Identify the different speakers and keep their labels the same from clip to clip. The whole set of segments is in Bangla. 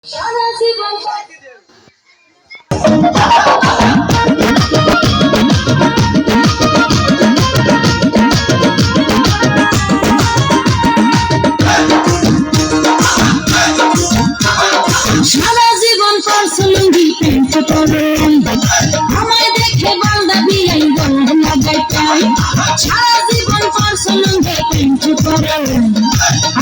Speaker 1: সারা জীবন পরশুলুঙ্গি প্যান্ট পরে আমায় দেখে বান্ধবী এই গলা গাইতাই। সারা জীবন পরশুলুঙ্গি প্যান্ট পরে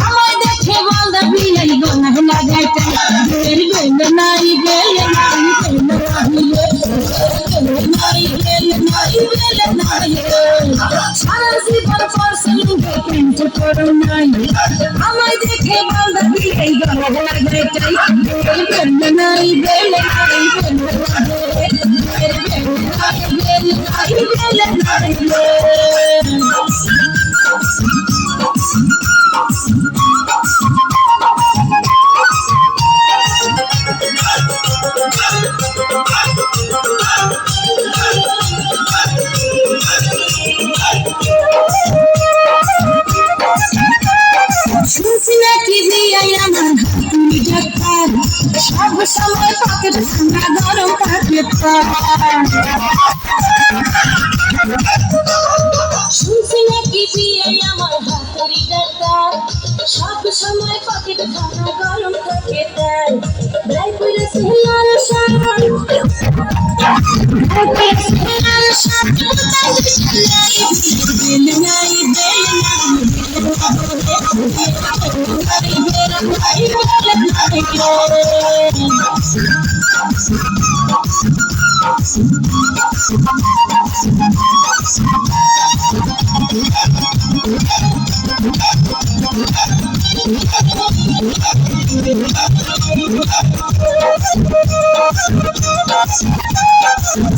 Speaker 1: আমায় দেখে বান্ধবী এই গলা গাইতাই। বের বেল নাই বেল নাই বেল নাই সারা জীবন পরশুলুঙ্গি প্যান্ট পরে নাই আমায় দেখে বান্ধবী এই গলা গাইতাই। বের বেল নাই বেল নাই শুনছি নাকি বিয়াই আমার হাতুড়ি ডাক্তার সব সময় পাকে ঠান্ডা গরম থাকে শুনছি নাকি বিয়াই আমার হাতুড়ি ডাক্তার সব সময় পাকে ঠান্ডা গরম থাকে তাই করে সিলার সারান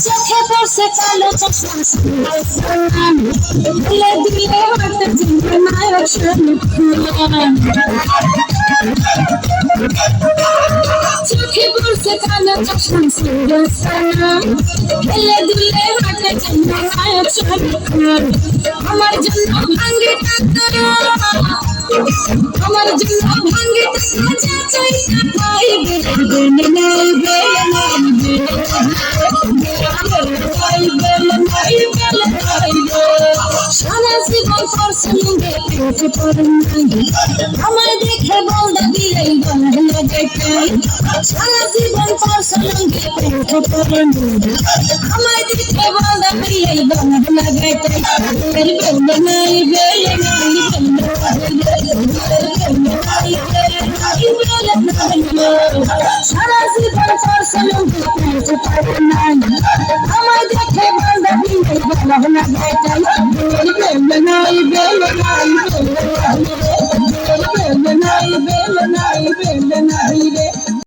Speaker 1: চোখে পড়ছে কালো চশমা দিলে দিলে হাতে চিনতে নায়ক চোখে পড়ছে কালো চশমা দিলে দিলে হাতে চিনতে নায়ক আমার জন্য ভাঙ্গে আমার জন্য ভাঙ্গে চাই পাই সারা জীবন পরশুলুঙ্গি প্যান্ট পরে আমায় দেখে বান্ধবী এই গলা গাইতাই। সারা জীবন পরশুলুঙ্গি প্যান্ট পরে আমায় দেখে বান্ধবী এই গলা গাইতাই। বেল নাই বেল নাই সারা জীবন পরশুলুঙ্গি প্যান্ট পরে আমায় দেখে বান্ধবী এই গলা গাইতাই। বেল নাই বেল নাই বেল নাই বেল নাই বেল নাই